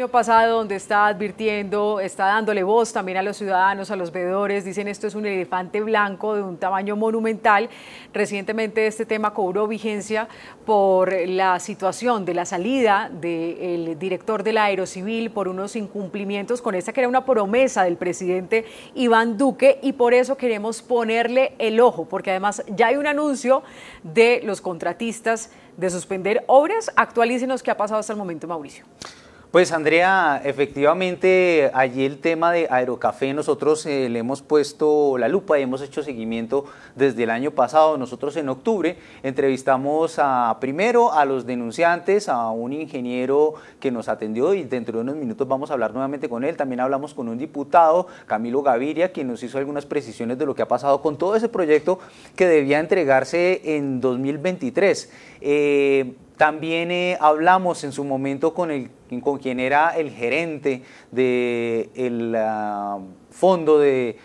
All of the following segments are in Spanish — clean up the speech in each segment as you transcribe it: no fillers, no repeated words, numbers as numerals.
año pasado, donde está advirtiendo, está dándole voz también a los ciudadanos, a los veedores. Dicen esto es un elefante blanco de un tamaño monumental. Recientemente este tema cobró vigencia por la situación de la salida del director de la Aerocivil por unos incumplimientos con esta que era una promesa del presidente Iván Duque, y por eso queremos ponerle el ojo, porque además ya hay un anuncio de los contratistas de suspender obras. Actualícenos qué ha pasado hasta el momento, Mauricio. Pues Andrea, efectivamente allí el tema de Aerocafé nosotros le hemos puesto la lupa y hemos hecho seguimiento desde el año pasado. Nosotros en octubre entrevistamos primero a los denunciantes, a un ingeniero que nos atendió y dentro de unos minutos vamos a hablar nuevamente con él. También hablamos con un diputado, Camilo Gaviria, quien nos hizo algunas precisiones de lo que ha pasado con todo ese proyecto que debía entregarse en 2023. También hablamos en su momento con quien era el gerente del Fondo de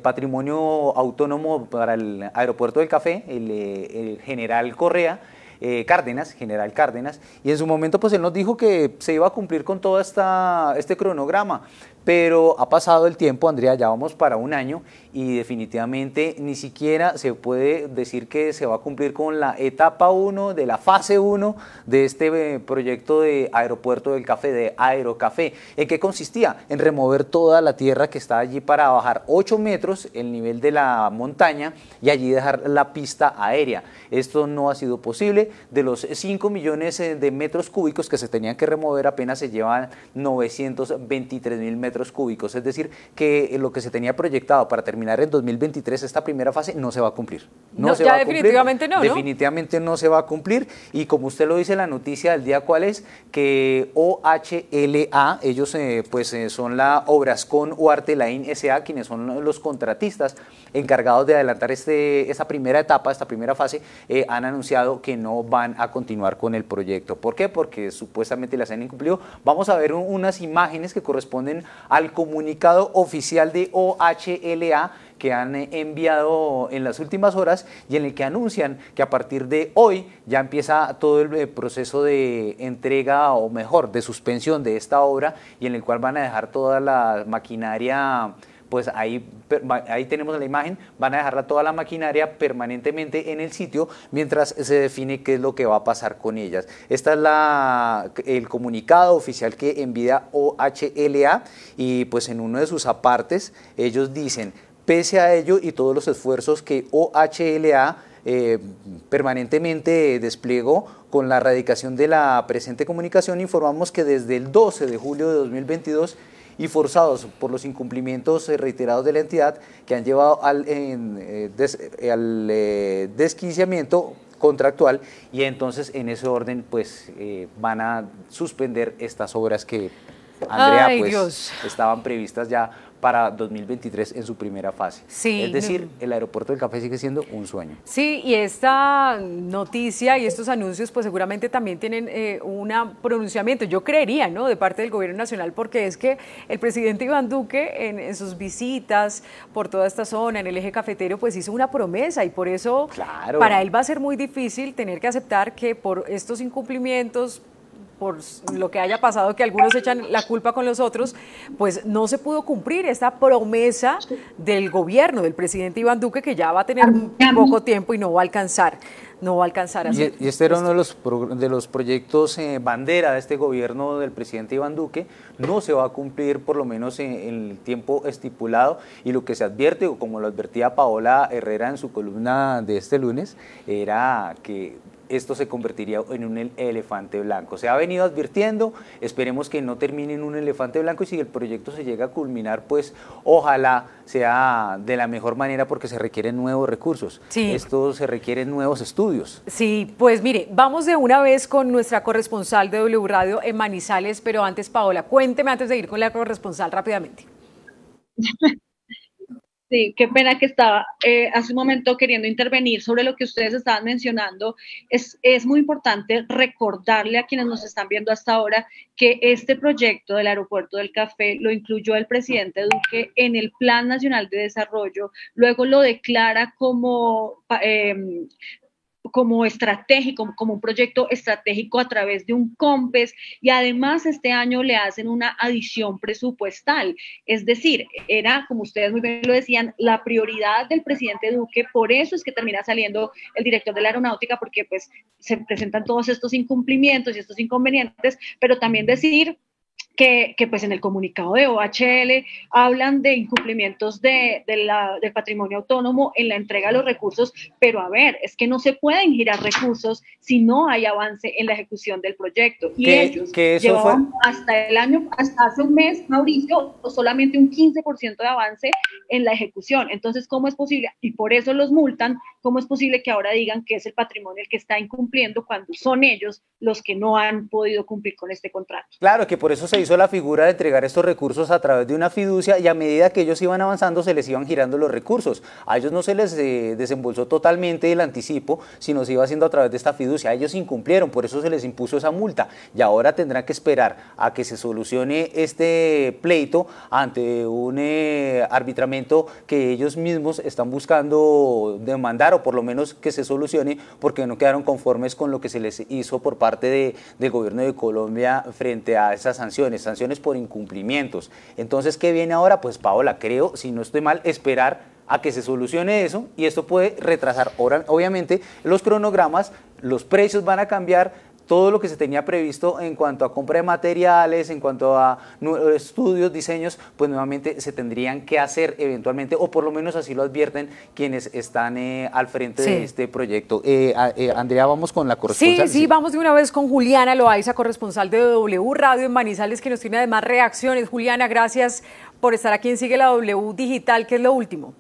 Patrimonio Autónomo para el Aeropuerto del Café, el general Correa, general Cárdenas, y en su momento pues él nos dijo que se iba a cumplir con todo este cronograma, pero ha pasado el tiempo, Andrea, ya vamos para un año y definitivamente ni siquiera se puede decir que se va a cumplir con la etapa 1 de la fase 1 de este proyecto de Aeropuerto del Café, de Aerocafé. ¿En qué consistía? En remover toda la tierra que está allí para bajar 8 metros el nivel de la montaña y allí dejar la pista aérea. Esto no ha sido posible. De los 5 millones de metros cúbicos que se tenían que remover, apenas se llevan 923.000 metros cúbicos, es decir, que lo que se tenía proyectado para terminar en 2023, esta primera fase, no se va a cumplir. No se va a cumplir. Definitivamente no, ¿no? Definitivamente no se va a cumplir, y como usted lo dice, la noticia del día, ¿cuál es? Que OHLA, ellos son la Obrascón Huarte Lain S.A., quienes son los contratistas encargados de adelantar esta primera etapa, esta primera fase, han anunciado que no van a continuar con el proyecto. ¿Por qué? Porque supuestamente las han incumplido. Vamos a ver unas imágenes que corresponden al comunicado oficial de OHLA que han enviado en las últimas horas y en el que anuncian que a partir de hoy ya empieza todo el proceso de entrega, o mejor, de suspensión de esta obra, y en el cual van a dejar toda la maquinaria. Pues ahí tenemos la imagen, van a dejar toda la maquinaria permanentemente en el sitio mientras se define qué es lo que va a pasar con ellas. Este es el comunicado oficial que envía OHLA, y pues en uno de sus apartes ellos dicen: pese a ello y todos los esfuerzos que OHLA permanentemente desplegó con la erradicación de la presente comunicación, informamos que desde el 12 de julio de 2022 y forzados por los incumplimientos reiterados de la entidad que han llevado al desquiciamiento contractual, y entonces en ese orden pues van a suspender estas obras que, Andrea, estaban previstas ya para 2023 en su primera fase. Sí, es decir, el Aeropuerto del Café sigue siendo un sueño. Sí, y esta noticia y estos anuncios pues seguramente también tienen un pronunciamiento, yo creería, ¿no?, de parte del gobierno nacional, porque es que el presidente Iván Duque en sus visitas por toda esta zona, en el eje cafetero, pues hizo una promesa, y por eso para él va a ser muy difícil tener que aceptar que por estos incumplimientos, por lo que haya pasado, que algunos echan la culpa con los otros, pues no se pudo cumplir esta promesa del gobierno, del presidente Iván Duque, que ya va a tener poco tiempo y no va a alcanzar. A hacer. Y este era uno de los proyectos bandera de este gobierno del presidente Iván Duque. No se va a cumplir por lo menos en el tiempo estipulado, y lo que se advierte, o como lo advertía Paola Herrera en su columna de este lunes, era que esto se convertiría en un elefante blanco. Se ha venido advirtiendo, esperemos que no termine en un elefante blanco, y si el proyecto se llega a culminar, pues ojalá sea de la mejor manera, porque se requieren nuevos recursos. Sí. Esto se requieren nuevos estudios. Sí, pues mire, vamos de una vez con nuestra corresponsal de W Radio en Manizales, pero antes, Paola, cuénteme antes de ir con la corresponsal rápidamente. Sí, qué pena que estaba hace un momento queriendo intervenir sobre lo que ustedes estaban mencionando. Es muy importante recordarle a quienes nos están viendo hasta ahora que este proyecto del Aeropuerto del Café lo incluyó el presidente Duque en el Plan Nacional de Desarrollo, luego lo declara como como estratégico, como un proyecto estratégico a través de un COMPES, y además este año le hacen una adición presupuestal. Es decir, era, como ustedes muy bien lo decían, la prioridad del presidente Duque, por eso es que termina saliendo el director de la aeronáutica, porque pues se presentan todos estos incumplimientos y estos inconvenientes, pero también decir que pues en el comunicado de OHL hablan de incumplimientos del patrimonio autónomo en la entrega de los recursos, pero a ver, es que no se pueden girar recursos si no hay avance en la ejecución del proyecto. Y ellos llevaban hasta hace un mes, Mauricio, solamente un 15% de avance en la ejecución. Entonces, ¿cómo es posible? Y por eso los multan. ¿Cómo es posible que ahora digan que es el patrimonio el que está incumpliendo cuando son ellos los que no han podido cumplir con este contrato? Claro, que por eso se hizo la figura de entregar estos recursos a través de una fiducia, y a medida que ellos iban avanzando se les iban girando los recursos. A ellos no se les desembolsó totalmente el anticipo, sino se iba haciendo a través de esta fiducia. Ellos incumplieron, por eso se les impuso esa multa, y ahora tendrán que esperar a que se solucione este pleito ante un arbitramiento que ellos mismos están buscando demandar, o por lo menos que se solucione, porque no quedaron conformes con lo que se les hizo por parte del gobierno de Colombia frente a esas sanciones por incumplimientos. Entonces, ¿qué viene ahora? Pues, Paola, creo, si no estoy mal, esperar a que se solucione eso, y esto puede retrasar, obviamente, los cronogramas, los precios van a cambiar, todo lo que se tenía previsto en cuanto a compra de materiales, en cuanto a estudios, diseños, pues nuevamente se tendrían que hacer eventualmente, o por lo menos así lo advierten quienes están al frente de este proyecto. Andrea, vamos con la corresponsal. Sí, vamos de una vez con Juliana Loaiza, corresponsal de W Radio en Manizales, que nos tiene además reacciones. Juliana, gracias por estar aquí en Sigue la W Digital. ¿Qué es lo último?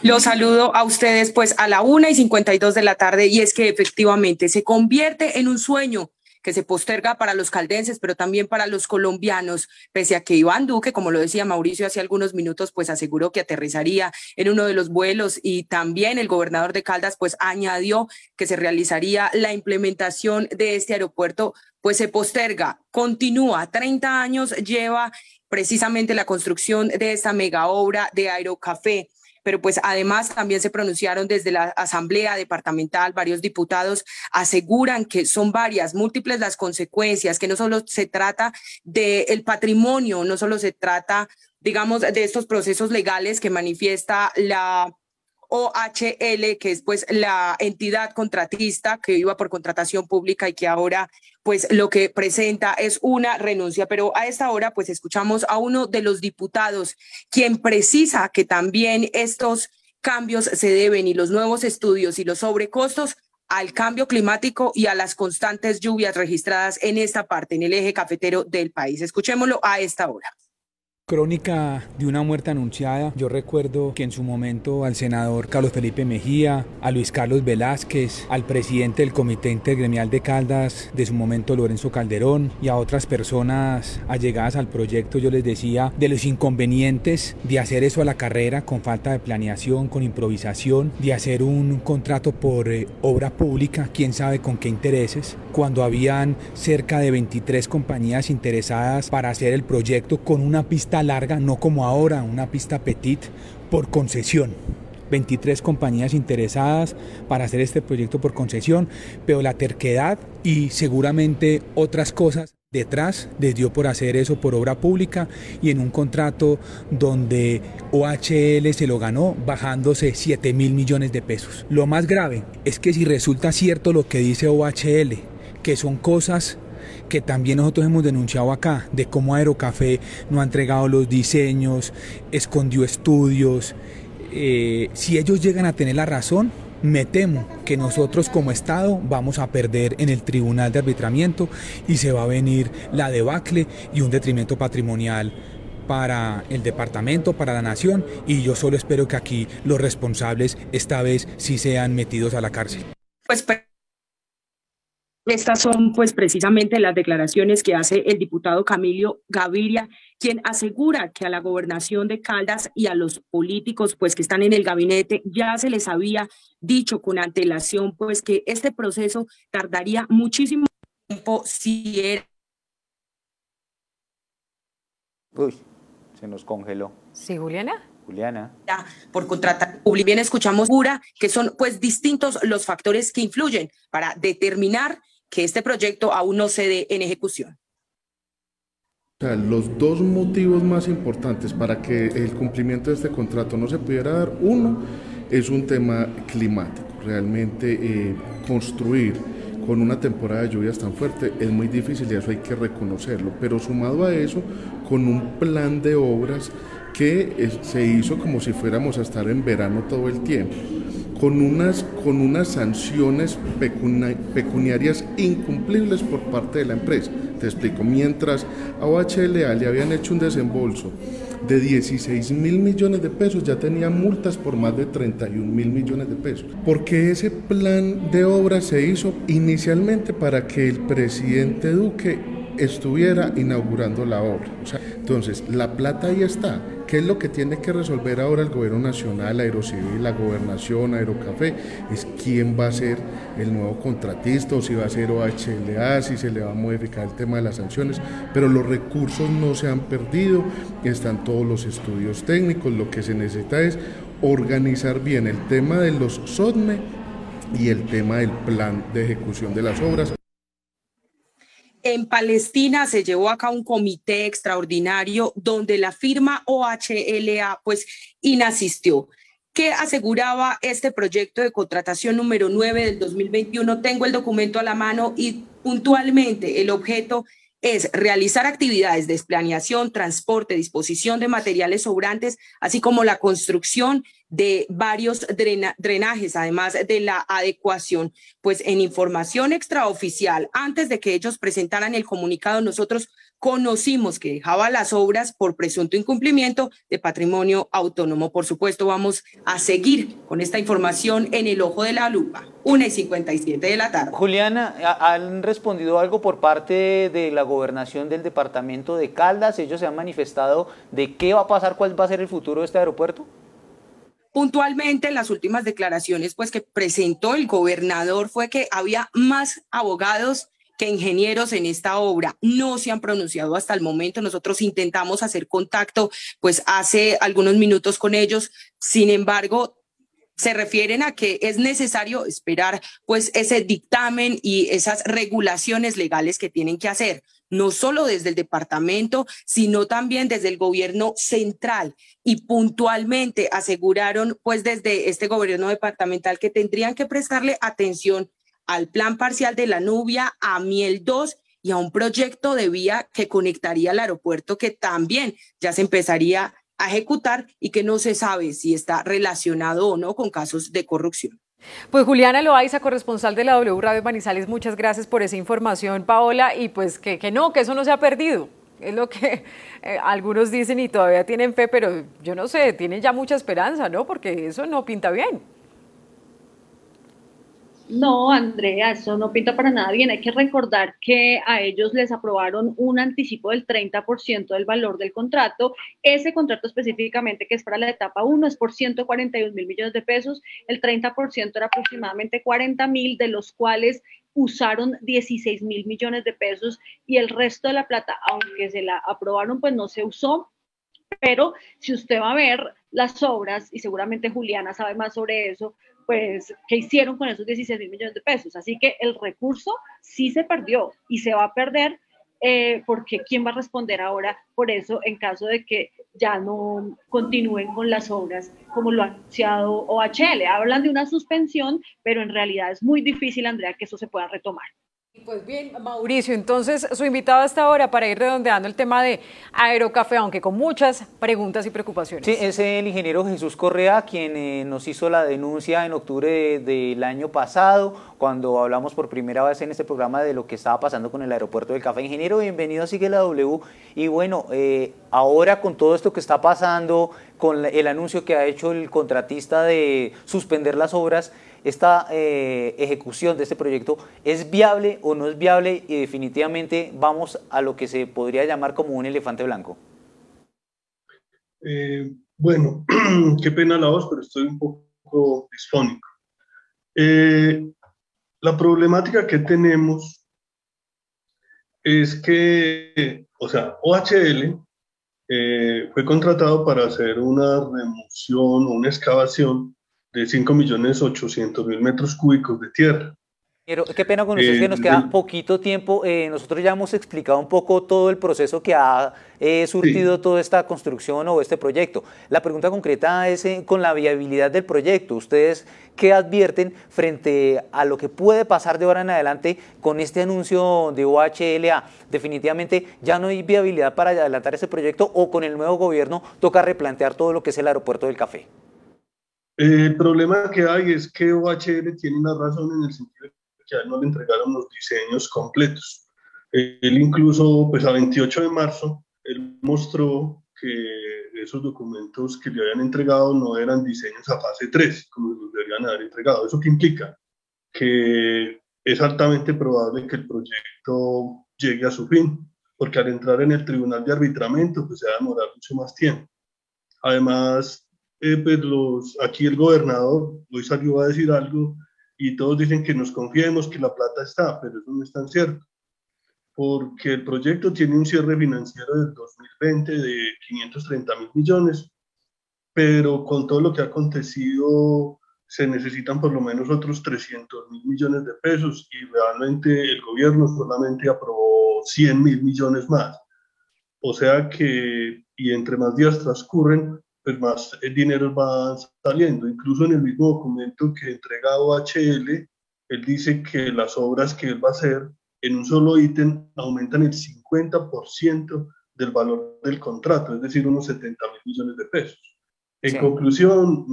Los saludo a ustedes pues a la 1:52 de la tarde, y es que efectivamente se convierte en un sueño que se posterga para los caldenses, pero también para los colombianos, pese a que Iván Duque, como lo decía Mauricio hace algunos minutos, pues aseguró que aterrizaría en uno de los vuelos, y también el gobernador de Caldas pues añadió que se realizaría la implementación de este aeropuerto, pues se posterga, continúa, 30 años lleva precisamente la construcción de esta mega obra de Aerocafé. Pero pues además también se pronunciaron desde la Asamblea Departamental, varios diputados aseguran que son múltiples las consecuencias, que no solo se trata del patrimonio, no solo se trata, digamos, de estos procesos legales que manifiesta la OHL, que es pues la entidad contratista que iba por contratación pública y que ahora pues lo que presenta es una renuncia. Pero a esta hora pues escuchamos a uno de los diputados, quien precisa que también estos cambios se deben, y los nuevos estudios y los sobrecostos, al cambio climático y a las constantes lluvias registradas en esta parte, en el eje cafetero del país. Escuchémoslo a esta hora. Crónica de una muerte anunciada. Yo recuerdo que en su momento al senador Carlos Felipe Mejía, a Luis Carlos Velázquez, al presidente del Comité Intergremial de Caldas, de su momento Lorenzo Calderón, y a otras personas allegadas al proyecto, yo les decía de los inconvenientes de hacer eso a la carrera, con falta de planeación, con improvisación, de hacer un contrato por obra pública, quién sabe con qué intereses, cuando habían cerca de 23 compañías interesadas para hacer el proyecto con una pista larga, no como ahora, una pista petit por concesión. 23 compañías interesadas para hacer este proyecto por concesión, pero la terquedad y seguramente otras cosas detrás les dio por hacer eso por obra pública, y en un contrato donde OHL se lo ganó bajándose 7.000 millones de pesos. Lo más grave es que si resulta cierto lo que dice OHL, que son cosas que también nosotros hemos denunciado acá, de cómo Aerocafé no ha entregado los diseños, escondió estudios, si ellos llegan a tener la razón, me temo que nosotros como Estado vamos a perder en el Tribunal de Arbitramiento, y se va a venir la debacle y un detrimento patrimonial para el departamento, para la nación, y yo solo espero que aquí los responsables esta vez sí sean metidos a la cárcel. Pues estas son pues precisamente las declaraciones que hace el diputado Camilo Gaviria, quien asegura que a la gobernación de Caldas y a los políticos pues que están en el gabinete ya se les había dicho con antelación pues que este proceso tardaría muchísimo tiempo si era... Uy, se nos congeló. Sí, Juliana. Juliana. Por contratar. Bien escuchamos Pura, que son pues distintos los factores que influyen para determinar que este proyecto aún no se dé en ejecución. O sea, los dos motivos más importantes para que el cumplimiento de este contrato no se pudiera dar, uno es un tema climático. Realmente construir con una temporada de lluvias tan fuerte es muy difícil y eso hay que reconocerlo, pero sumado a eso, con un plan de obras que se hizo como si fuéramos a estar en verano todo el tiempo, con unas sanciones pecuniarias incumplibles por parte de la empresa. Te explico, mientras a OHLA le habían hecho un desembolso de 16.000 millones de pesos, ya tenía multas por más de 31.000 millones de pesos, porque ese plan de obras se hizo inicialmente para que el presidente Duque estuviera inaugurando la obra. O sea, entonces, la plata ahí está. ¿Qué es lo que tiene que resolver ahora el gobierno nacional, Aerocivil, la gobernación, Aerocafé? Es quién va a ser el nuevo contratista, o si va a ser OHLA, si se le va a modificar el tema de las sanciones, pero los recursos no se han perdido, están todos los estudios técnicos, lo que se necesita es organizar bien el tema de los SODME y el tema del plan de ejecución de las obras. En Palestina se llevó acá un comité extraordinario donde la firma OHLA pues inasistió. ¿Qué aseguraba este proyecto de contratación número 9 del 2021? Tengo el documento a la mano y puntualmente el objeto es realizar actividades de planeación, transporte, disposición de materiales sobrantes, así como la construcción de varios drenajes, además de la adecuación. Pues en información extraoficial, antes de que ellos presentaran el comunicado, nosotros conocimos que dejaba las obras por presunto incumplimiento de patrimonio autónomo. Por supuesto, vamos a seguir con esta información en el ojo de la lupa. 1:57 de la tarde. Juliana, ¿han respondido algo por parte de la gobernación del departamento de Caldas? ¿Ellos se han manifestado de qué va a pasar, cuál va a ser el futuro de este aeropuerto? Puntualmente, las últimas declaraciones pues, que presentó el gobernador fue que había más abogados que ingenieros en esta obra. No se han pronunciado hasta el momento. Nosotros intentamos hacer contacto pues hace algunos minutos con ellos. Sin embargo, se refieren a que es necesario esperar pues ese dictamen y esas regulaciones legales que tienen que hacer, no solo desde el departamento, sino también desde el gobierno central. Y puntualmente aseguraron pues desde este gobierno departamental que tendrían que prestarle atención al plan parcial de la Nubia, a Miel 2 y a un proyecto de vía que conectaría al aeropuerto que también ya se empezaría a ejecutar y que no se sabe si está relacionado o no con casos de corrupción. Pues Juliana Loaiza, corresponsal de la W Radio Manizales, muchas gracias por esa información, Paola, y pues que eso no se ha perdido. Es lo que algunos dicen y todavía tienen fe, pero yo no sé, tienen ya mucha esperanza, ¿no? Porque eso no pinta bien. No, Andrea, eso no pinta para nada bien. Hay que recordar que a ellos les aprobaron un anticipo del 30% del valor del contrato. Ese contrato específicamente, que es para la etapa 1, es por 141.000 millones de pesos. El 30% era aproximadamente 40.000, de los cuales usaron 16.000 millones de pesos y el resto de la plata, aunque se la aprobaron, pues no se usó. Pero si usted va a ver las obras, y seguramente Juliana sabe más sobre eso, pues, ¿qué hicieron con esos 16.000 millones de pesos? Así que el recurso sí se perdió y se va a perder porque ¿quién va a responder ahora por eso en caso de que ya no continúen con las obras como lo ha anunciado OHL? Hablan de una suspensión, pero en realidad es muy difícil, Andrea, que eso se pueda retomar. Pues bien, Mauricio, entonces su invitado hasta ahora para ir redondeando el tema de Aerocafé, aunque con muchas preguntas y preocupaciones. Sí, es el ingeniero Jesús Correa quien nos hizo la denuncia en octubre del año pasado, cuando hablamos por primera vez en este programa de lo que estaba pasando con el aeropuerto del Café. Ingeniero, bienvenido a Sigue la W. Y bueno, ahora con todo esto que está pasando, con el anuncio que ha hecho el contratista de suspender las obras, ¿esta ejecución de este proyecto es viable o no es viable? Y definitivamente vamos a lo que se podría llamar como un elefante blanco. Bueno, qué pena la voz, pero estoy un poco disfónico. La problemática que tenemos es que, o sea, OHL fue contratado para hacer una remoción o una excavación de 5.800.000 metros cúbicos de tierra. Pero qué pena con ustedes que nos queda poquito tiempo. Nosotros ya hemos explicado un poco todo el proceso que ha surtido toda esta construcción o este proyecto. La pregunta concreta es con la viabilidad del proyecto. ¿Ustedes qué advierten frente a lo que puede pasar de ahora en adelante con este anuncio de OHLA? Definitivamente ya no hay viabilidad para adelantar ese proyecto, o con el nuevo gobierno toca replantear todo lo que es el aeropuerto del Café. El problema que hay es que OHL tiene una razón en el sentido de que a él no le entregaron los diseños completos. Él incluso, pues a 28 de marzo, él mostró que esos documentos que le habían entregado no eran diseños a fase 3, como los deberían haber entregado. ¿Eso qué implica? Que es altamente probable que el proyecto llegue a su fin, porque al entrar en el tribunal de arbitramiento, pues se va a demorar mucho más tiempo. Además, pues aquí el gobernador hoy salió a decir algo, y todos dicen que nos confiemos, que la plata está, pero eso no es tan cierto, porque el proyecto tiene un cierre financiero del 2020 de 530.000 millones, pero con todo lo que ha acontecido se necesitan por lo menos otros 300.000 millones de pesos, y realmente el gobierno solamente aprobó 100.000 millones más. O sea que, y entre más días transcurren, pues más dinero va saliendo. Incluso en el mismo documento que entrega OHL, él dice que las obras que él va a hacer en un solo ítem aumentan el 50% del valor del contrato, es decir, unos 70.000 millones de pesos. En conclusión,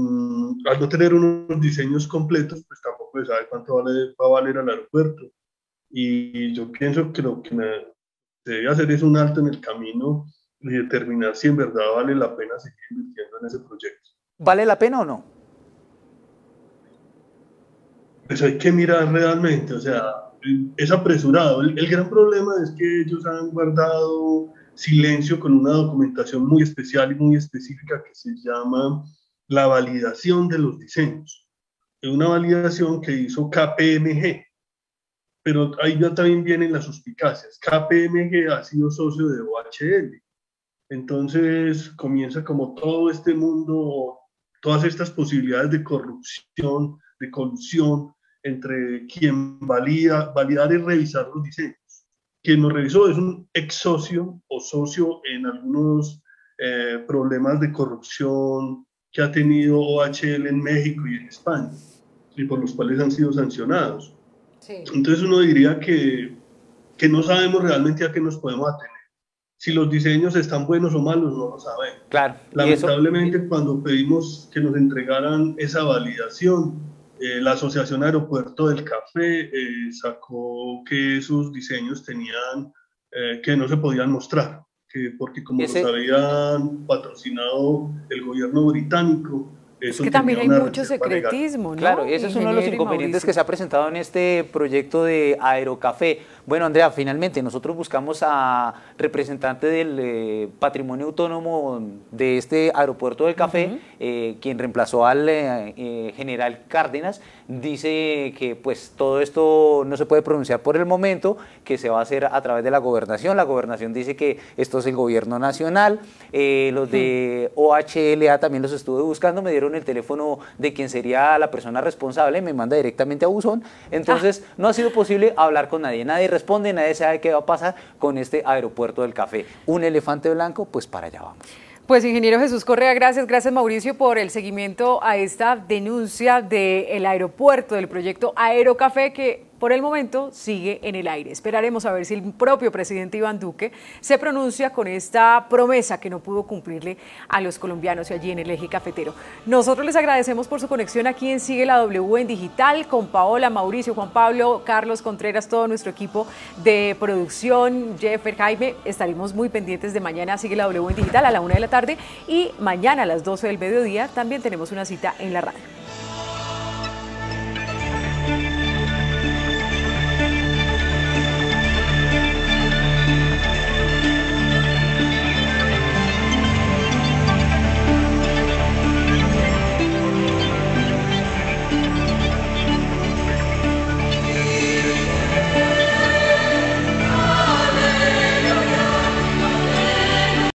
al no tener unos diseños completos, pues tampoco se sabe cuánto va a valer el aeropuerto. Y yo pienso que lo que se debe hacer es un alto en el camino y determinar si en verdad vale la pena seguir invirtiendo en ese proyecto. ¿Vale la pena o no? Pues hay que mirar realmente, o sea, es apresurado. El gran problema es que ellos han guardado silencio con una documentación muy especial y muy específica que se llama la validación de los diseños. Es una validación que hizo KPMG, pero ahí ya también vienen las suspicacias. KPMG ha sido socio de OHL. Entonces comienza como todo este mundo, todas estas posibilidades de corrupción, de colusión entre quien validar y revisar los diseños. Quien lo revisó es un ex socio o socio en algunos problemas de corrupción que ha tenido OHL en México y en España, y por los cuales han sido sancionados. Sí. Entonces uno diría que no sabemos realmente a qué nos podemos atener. Si los diseños están buenos o malos, no lo sabemos. Claro. Lamentablemente, cuando pedimos que nos entregaran esa validación, la Asociación Aeropuerto del Café sacó que esos diseños tenían, que no se podían mostrar, porque como los habían patrocinado el gobierno británico, es que también hay mucho secretismo, ¿no? Claro, ese es uno de los inconvenientes que se ha presentado en este proyecto de Aerocafé. Bueno, Andrea, finalmente nosotros buscamos a representante del patrimonio autónomo de este aeropuerto del Café, quien reemplazó al general Cárdenas. Dice que pues todo esto no se puede pronunciar por el momento, que se va a hacer a través de la gobernación. La gobernación dice que esto es el gobierno nacional. Los de OHLA también los estuve buscando, me dieron el teléfono de quien sería la persona responsable, me manda directamente a buzón. Entonces no ha sido posible hablar con nadie, nadie responde, nadie sabe qué va a pasar con este aeropuerto del Café. Un elefante blanco, pues para allá vamos. Pues ingeniero Jesús Correa, gracias Mauricio por el seguimiento a esta denuncia del aeropuerto, del proyecto Aerocafé, que por el momento sigue en el aire. Esperaremos a ver si el propio presidente Iván Duque se pronuncia con esta promesa que no pudo cumplirle a los colombianos y allí en el eje cafetero. Nosotros les agradecemos por su conexión aquí en Sigue la W en Digital, con Paola, Mauricio, Juan Pablo, Carlos Contreras, todo nuestro equipo de producción, Jeffer, Jaime. Estaremos muy pendientes de mañana Sigue la W en Digital a la 1 de la tarde, y mañana a las 12 del mediodía también tenemos una cita en la radio.